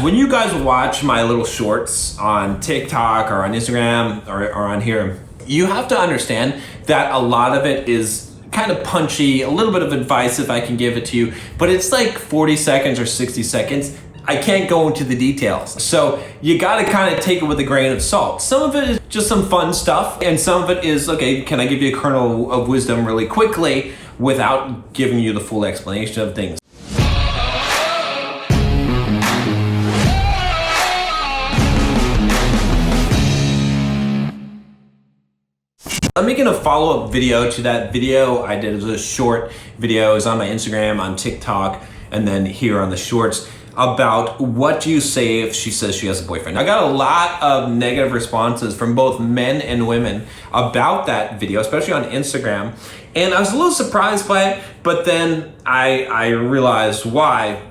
When you guys watch my little shorts on TikTok or on Instagram or on here, you have to understand that a lot of it is kind of punchy, a little bit of advice if I can give it to you, but it's like 40 seconds or 60 seconds. I can't go into the details. So you gotta kind of take it with a grain of salt. Some of it is just some fun stuff, and some of it is, okay, can I give you a kernel of wisdom really quickly without giving you the full explanation of things? I'm making a follow-up video to that video I did. It was a short video. It was on my Instagram, on TikTok, and then here on the shorts about what do you say if she says she has a boyfriend. I got a lot of negative responses from both men and women about that video, especially on Instagram. And I was a little surprised by it, but then I realized why.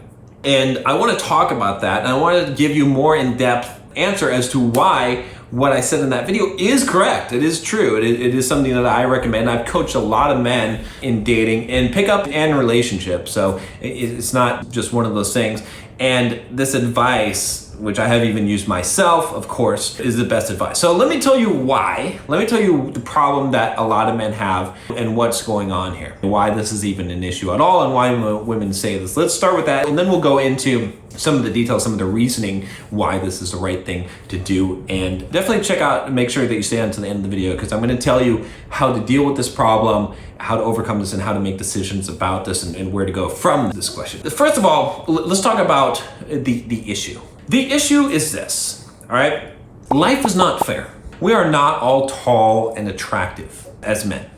And I want to talk about that, and I want to give you more in-depth answer as to why what I said in that video is correct. It is true. It is something that I recommend. I've coached a lot of men in dating and pickup and relationships. So it's not just one of those things. And this advice, which I have even used myself, of course, is the best advice. So let me tell you why. Let me tell you the problem that a lot of men have and what's going on here. Why this is even an issue at all and why women say this. Let's start with that, and then we'll go into some of the details, some of the reasoning why this is the right thing to do. And definitely check out and make sure that you stay on to the end of the video, because I'm going to tell you how to deal with this problem, how to overcome this, and how to make decisions about this, and where to go from this question. First of all, let's talk about the issue. The issue is this, all right? Life is not fair. We are not all tall and attractive as men.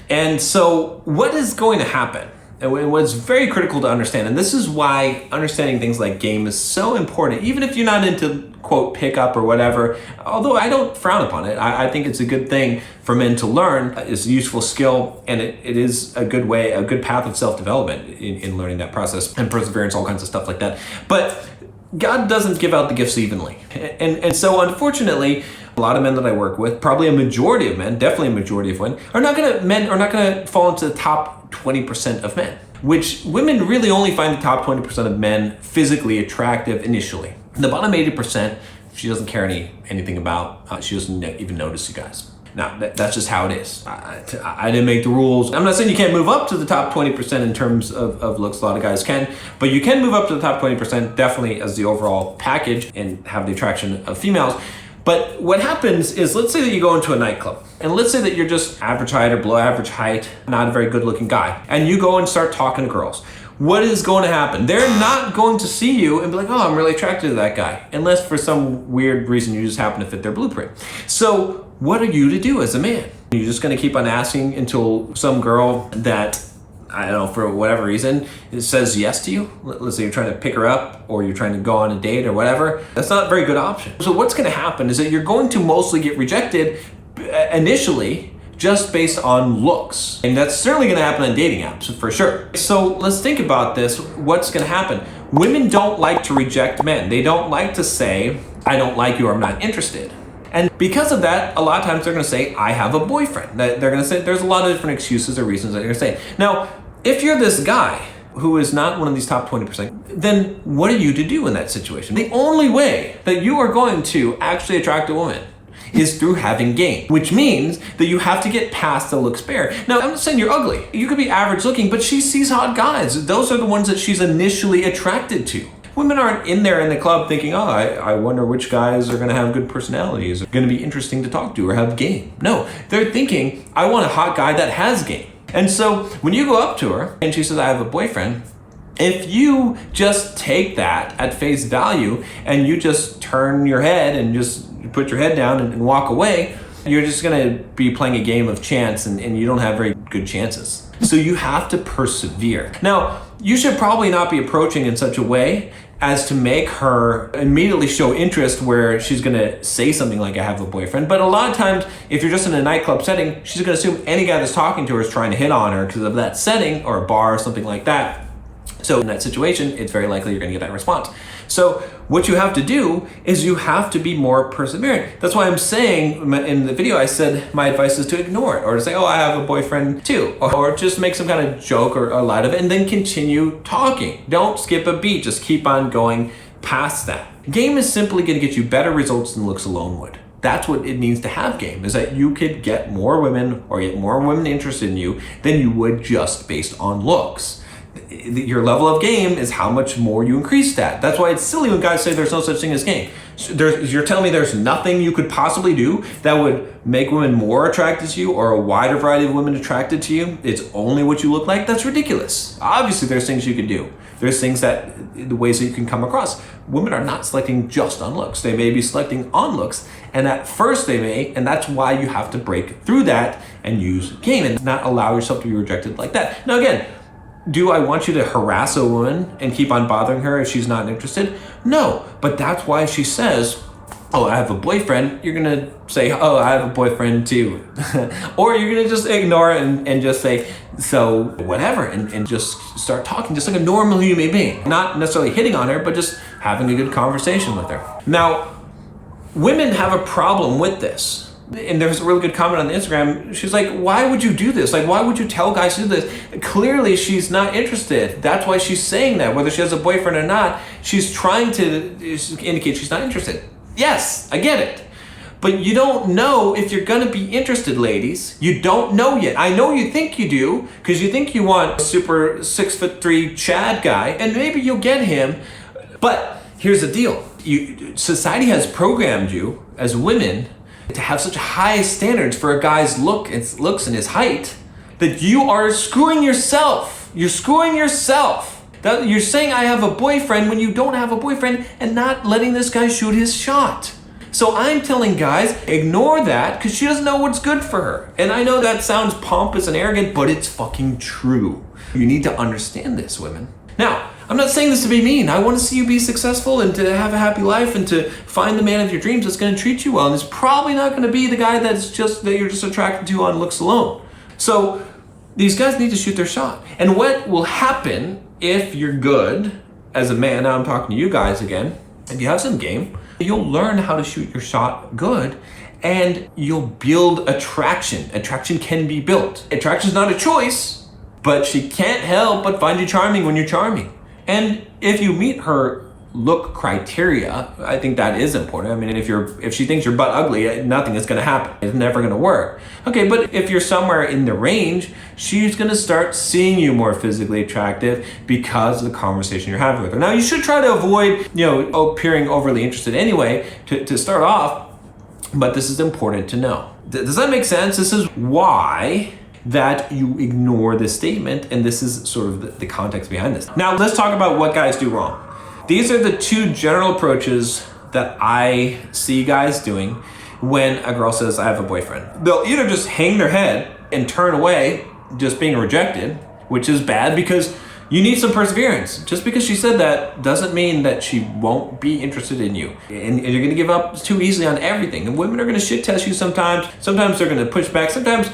And so what is going to happen? And what's very critical to understand, and this is why understanding things like game is so important, even if you're not into, quote, pickup or whatever, although I don't frown upon it. I think it's a good thing for men to learn. It's a useful skill, and it is a good way, a good path of self-development in learning that process, and perseverance, all kinds of stuff like that. But God doesn't give out the gifts evenly. And so unfortunately, a lot of men that I work with, probably a majority of men, definitely a majority of men are not gonna fall into the top 20% of men, which women really only find the top 20% of men physically attractive initially. The bottom 80%, she doesn't care anything about, she doesn't even notice you guys. Now, that's just how it is. I didn't make the rules. I'm not saying you can't move up to the top 20% in terms of looks. A lot of guys can, but you can move up to the top 20% definitely as the overall package and have the attraction of females. But what happens is, let's say that you go into a nightclub, and let's say that you're just average height or below average height, not a very good looking guy, and you go and start talking to girls. What is going to happen? They're not going to see you and be like, oh, I'm really attracted to that guy, unless for some weird reason you just happen to fit their blueprint. So what are you to do as a man? You're just going to keep on asking until some girl that, I don't know, for whatever reason, it says yes to you. Let's say you're trying to pick her up or you're trying to go on a date or whatever. That's not a very good option. So what's going to happen is that you're going to mostly get rejected initially just based on looks. And that's certainly going to happen on dating apps for sure. So let's think about this. What's going to happen? Women don't like to reject men. They don't like to say, I don't like you or I'm not interested. And because of that, a lot of times they're going to say, I have a boyfriend. They're going to say, there's a lot of different excuses or reasons that they're going to say. Now, if you're this guy who is not one of these top 20%, then what are you to do in that situation? The only way that you are going to actually attract a woman is through having game, which means that you have to get past the looks barrier. Now, I'm not saying you're ugly. You could be average looking, but she sees hot guys. Those are the ones that she's initially attracted to. Women aren't in there in the club thinking, oh, I wonder which guys are going to have good personalities, are going to be interesting to talk to or have game. No, they're thinking, I want a hot guy that has game. And so when you go up to her and she says, I have a boyfriend, if you just take that at face value and you just turn your head and just put your head down and walk away, you're just going to be playing a game of chance, and you don't have very good chances. So you have to persevere. Now, you should probably not be approaching in such a way as to make her immediately show interest where she's going to say something like, I have a boyfriend. But a lot of times, if you're just in a nightclub setting, she's going to assume any guy that's talking to her is trying to hit on her because of that setting, or a bar or something like that. So in that situation, it's very likely you're going to get that response. So what you have to do is you have to be more perseverant. That's why I'm saying in the video, I said my advice is to ignore it, or to say, oh, I have a boyfriend too, or just make some kind of joke or light of it and then continue talking. Don't skip a beat, just keep on going past that. Game is simply going to get you better results than looks alone would. That's what it means to have game, is that you could get more women or get more women interested in you than you would just based on looks. Your level of game is how much more you increase that. That's why it's silly when guys say there's no such thing as game. You're telling me there's nothing you could possibly do that would make women more attracted to you or a wider variety of women attracted to you? It's only what you look like? That's ridiculous. Obviously, there's things you can do. There's things the ways that you can come across. Women are not selecting just on looks. They may be selecting on looks, and at first they may, and that's why you have to break through that and use game and not allow yourself to be rejected like that. Now again, do I want you to harass a woman and keep on bothering her if she's not interested? No, but that's why she says, oh, I have a boyfriend. You're gonna say, oh, I have a boyfriend too. Or you're gonna just ignore it and just say, so whatever, and just start talking just like a normal human being. Not necessarily hitting on her, but just having a good conversation with her. Now, women have a problem with this. And there's a really good comment on Instagram. She's like, why would you do this? Like, why would you tell guys to do this? Clearly, she's not interested. That's why she's saying that. Whether she has a boyfriend or not, she's trying to indicate she's not interested. Yes, I get it. But you don't know if you're gonna be interested, ladies. You don't know yet. I know you think you do, because you think you want a super 6'3" Chad guy, and maybe you'll get him. But here's the deal. Society has programmed you as women to have such high standards for a guy's looks and his height that you are screwing yourself. You're screwing yourself. You're saying I have a boyfriend when you don't have a boyfriend and not letting this guy shoot his shot. So I'm telling guys, ignore that because she doesn't know what's good for her. And I know that sounds pompous and arrogant, but it's fucking true. You need to understand this, women. Now, I'm not saying this to be mean. I want to see you be successful and to have a happy life and to find the man of your dreams that's going to treat you well. And it's probably not going to be the guy that you're just attracted to on looks alone. So these guys need to shoot their shot. And what will happen if you're good as a man, now I'm talking to you guys again, if you have some game, you'll learn how to shoot your shot good and you'll build attraction. Attraction can be built. Attraction is not a choice, but she can't help but find you charming when you're charming. And if you meet her look criteria, I think that is important. I mean, if she thinks you're butt ugly, nothing is gonna happen. It's never gonna work. Okay, but if you're somewhere in the range, she's gonna start seeing you more physically attractive because of the conversation you're having with her. Now, you should try to avoid, appearing overly interested anyway to start off, but this is important to know. Does that make sense? This is why that you ignore this statement, and this is sort of the context behind this. Now, let's talk about what guys do wrong. These are the two general approaches that I see guys doing when a girl says, I have a boyfriend. They'll either just hang their head and turn away, just being rejected, which is bad because you need some perseverance. Just because she said that doesn't mean that she won't be interested in you. And you're gonna give up too easily on everything. And women are gonna shit test you sometimes. Sometimes they're gonna push back. Sometimes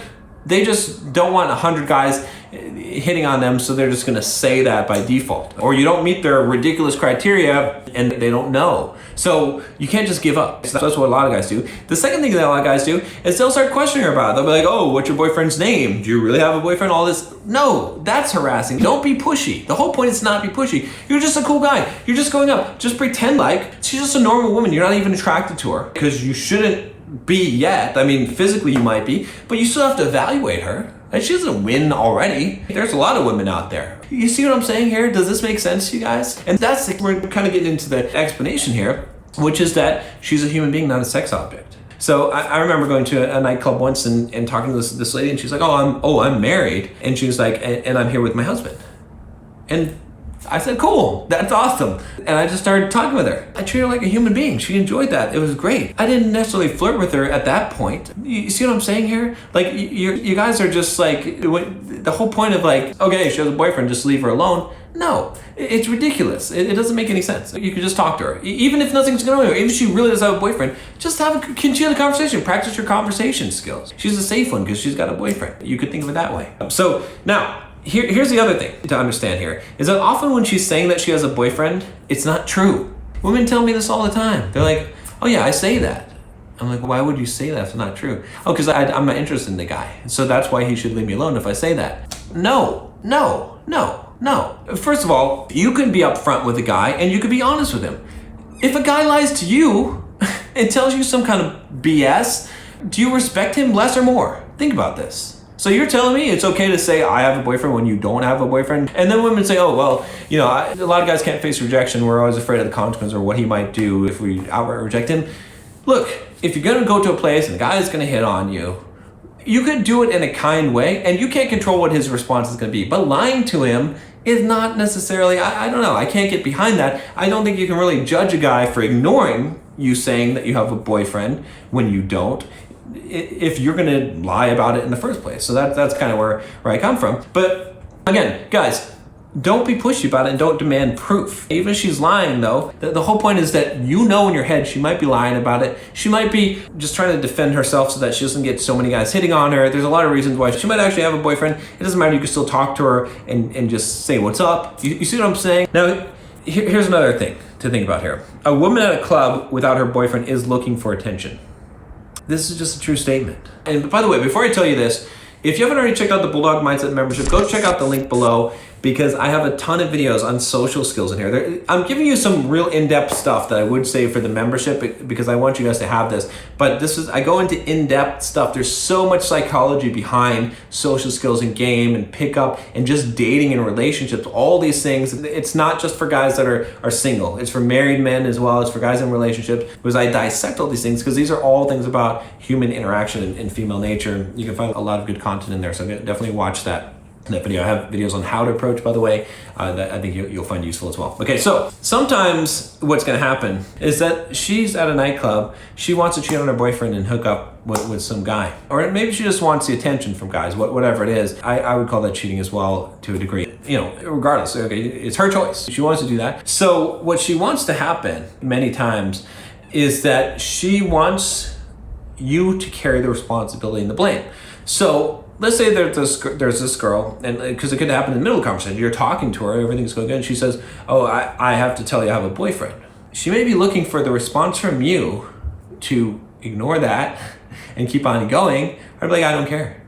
they just don't want 100 guys hitting on them, so they're just gonna say that by default. Or you don't meet their ridiculous criteria and they don't know. So you can't just give up. So that's what a lot of guys do. The second thing that a lot of guys do is they'll start questioning her about it. They'll be like, oh, what's your boyfriend's name? Do you really have a boyfriend? All this. No, that's harassing. Don't be pushy. The whole point is to not be pushy. You're just a cool guy. You're just going up. Just pretend like she's just a normal woman. You're not even attracted to her because you shouldn't be yet. I mean, physically you might be, but you still have to evaluate her. And she doesn't win already. There's a lot of women out there. You see what I'm saying here? Does this make sense to you guys? And we're kind of getting into the explanation here, which is that she's a human being, not a sex object. So I remember going to a nightclub once and talking to this lady, and she's like, I'm married. And she was like, and I'm here with my husband. And I said, cool, that's awesome. And I just started talking with her. I treated her like a human being. She enjoyed that. It was great. I didn't necessarily flirt with her at that point. You see what I'm saying here? Like, you guys are just like, the whole point of like, okay, she has a boyfriend, just leave her alone. No, it's ridiculous. It doesn't make any sense. You can just talk to her. Even if nothing's going on, even if she really does have a boyfriend, just continue the conversation. Practice your conversation skills. She's a safe one because she's got a boyfriend. You could think of it that way. So now, Here's the other thing to understand here, is that often when she's saying that she has a boyfriend, it's not true. Women tell me this all the time. They're like, oh yeah, I say that. I'm like, why would you say that if it's not true? Oh, because I'm not interested in the guy. So that's why he should leave me alone if I say that. No. First of all, you can be upfront with a guy and you can be honest with him. If a guy lies to you and tells you some kind of BS, do you respect him less or more? Think about this. So you're telling me it's okay to say I have a boyfriend when you don't have a boyfriend? And then women say, oh, well, you know, a lot of guys can't face rejection. We're always afraid of the consequences or what he might do if we outright reject him. Look, if you're going to go to a place and the guy is going to hit on you, you could do it in a kind way, and you can't control what his response is going to be. But lying to him is not necessarily, I don't know, I can't get behind that. I don't think you can really judge a guy for ignoring you saying that you have a boyfriend when you don't, if you're going to lie about it in the first place. So that's kind of where I come from. But again, guys, don't be pushy about it and don't demand proof. Even if she's lying, though, the whole point is that you know in your head she might be lying about it. She might be just trying to defend herself so that she doesn't get so many guys hitting on her. There's a lot of reasons why she might actually have a boyfriend. It doesn't matter. You can still talk to her and just say what's up. You see what I'm saying? Now, here's another thing to think about here. A woman at a club without her boyfriend is looking for attention. This is just a true statement. And by the way, before I tell you this, if you haven't already checked out the Bulldog Mindset membership, go check out the link below, because I have a ton of videos on social skills in here. I'm giving you some real in-depth stuff that I would say for the membership, because I want you guys to have this. But I go into in-depth stuff. There's so much psychology behind social skills and game and pickup and just dating and relationships, all these things. It's not just for guys that are single. It's for married men as well. It's for guys in relationships, because I dissect all these things, because these are all things about human interaction and female nature. You can find a lot of good content in there, so definitely watch that video. I have videos on how to approach, by the way, that I think you'll find useful as well. Okay, so sometimes what's going to happen is that she's at a nightclub, she wants to cheat on her boyfriend and hook up with some guy. Or maybe she just wants the attention from guys, whatever it is. I would call that cheating as well, to a degree. You know, regardless, okay, it's her choice. She wants to do that. So what she wants to happen many times is that she wants you to carry the responsibility and the blame. So let's say there's this girl, and because it could happen in the middle of the conversation, you're talking to her, everything's going good, and she says, oh, I have to tell you I have a boyfriend. She may be looking for the response from you to ignore that and keep on going. I'd be like, I don't care.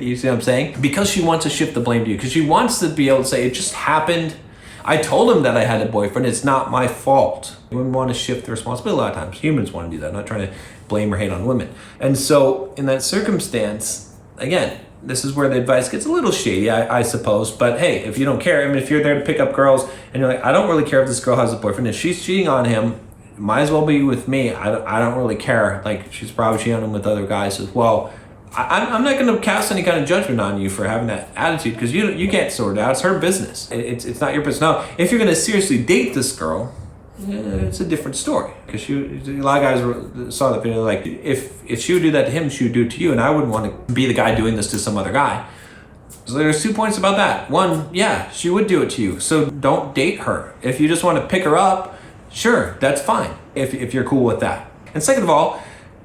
You see what I'm saying? Because she wants to shift the blame to you, because she wants to be able to say, it just happened. I told him that I had a boyfriend. It's not my fault. Women want to shift the responsibility a lot of times. Humans want to do that, not trying to blame or hate on women. And so in that circumstance, again, this is where the advice gets a little shady, I suppose. But hey, if you don't care, I mean, if you're there to pick up girls and you're like, I don't really care if this girl has a boyfriend. If she's cheating on him, might as well be with me. I don't really care. Like, she's probably cheating on him with other guys as well. I'm not going to cast any kind of judgment on you for having that attitude, because you can't sort it out. It's her business. It's not your business. Now, if you're going to seriously date this girl, it's a different story, because a lot of guys saw the video, like, if she would do that to him, she would do it to you, and I wouldn't want to be the guy doing this to some other guy. So there's 2 points about that. One, yeah, she would do it to you, so don't date her. If you just want to pick her up, sure, that's fine, if you're cool with that. And second of all,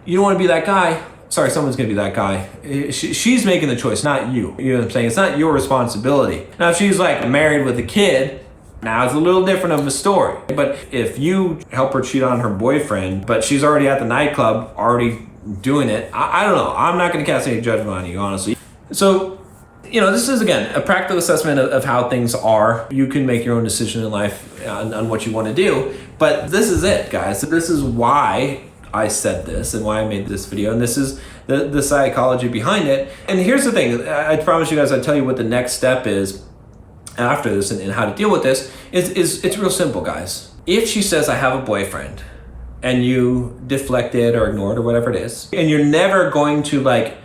you don't want to be that guy. Sorry, someone's going to be that guy. She's making the choice, not you. You know what I'm saying? It's not your responsibility. Now, if she's like married with a kid, now it's a little different of a story. But if you help her cheat on her boyfriend, but she's already at the nightclub, already doing it, I don't know. I'm not going to cast any judgment on you, honestly. So, you know, this is, again, a practical assessment of how things are. You can make your own decision in life on what you want to do. But this is it, guys. This is why I said this and why I made this video. And this is the psychology behind it. And here's the thing. I promise you guys, I'll tell you what the next step is after this and how to deal with this is it's real simple, guys. If she says, I have a boyfriend, and you deflect it or ignore it or whatever it is, and you're never going to, like,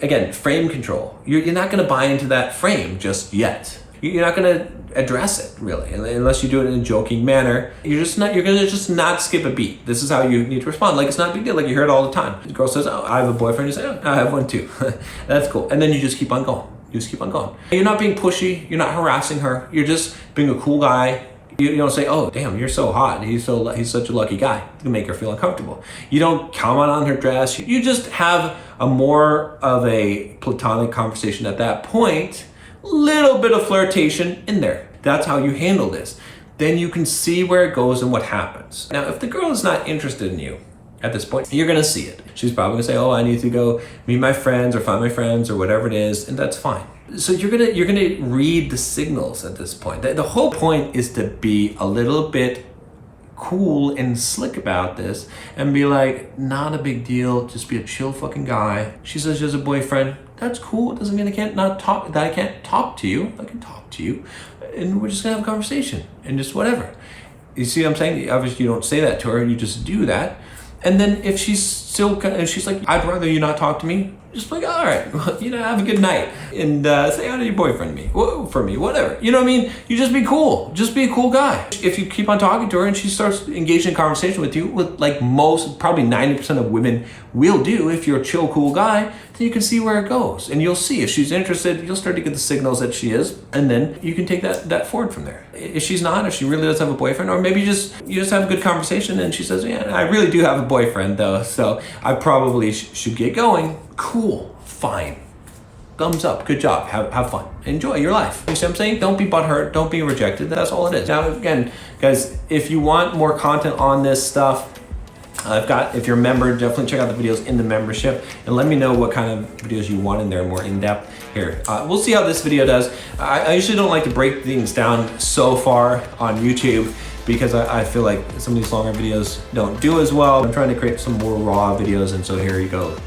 again, frame control. You're not going to buy into that frame just yet. You're not going to address it, really, unless you do it in a joking manner. You're going to just not skip a beat. This is how you need to respond. Like, it's not a big deal. Like, you hear it all the time. The girl says, oh, I have a boyfriend. You say, oh, I have one too. That's cool. And then you just keep on going. You just keep on going. You're not being pushy. You're not harassing her. You're just being a cool guy. You don't say, oh, damn, you're so hot. He's such a lucky guy. You can make her feel uncomfortable. You don't comment on her dress. You just have a more of a platonic conversation at that point. Little bit of flirtation in there. That's how you handle this. Then you can see where it goes and what happens. Now, if the girl is not interested in you at this point, you're going to see it. She's probably going to say, oh, I need to go meet my friends or find my friends or whatever it is, and that's fine. So you're gonna read the signals at this point. The whole point is to be a little bit cool and slick about this and be like, not a big deal, just be a chill fucking guy. She says she has a boyfriend. That's cool. It doesn't mean I can't talk to you. I can talk to you, and we're just gonna have a conversation and just whatever. You see what I'm saying? Obviously, you don't say that to her. You just do that, and then if she's like, I'd rather you not talk to me. Just like, all right, well, have a good night, and say hi to your boyfriend for me, whatever. You know what I mean? You just be cool. Just be a cool guy. If you keep on talking to her and she starts engaging in conversation with you, with like probably 90% of women will do, if you're a chill, cool guy, then you can see where it goes. And you'll see if she's interested, you'll start to get the signals that she is, and then you can take that forward from there. If she's not, if she really does have a boyfriend, or maybe you just have a good conversation and she says, yeah, I really do have a boyfriend though, so I probably should get going. Cool, fine. Thumbs up, good job, have fun, enjoy your life. You see what I'm saying? Don't be butthurt, don't be rejected, that's all it is. Now again, guys, if you want more content on this stuff, if you're a member, definitely check out the videos in the membership and let me know what kind of videos you want in there, more in-depth. Here, we'll see how this video does. I usually don't like to break things down so far on YouTube because I feel like some of these longer videos don't do as well. I'm trying to create some more raw videos, and so here you go.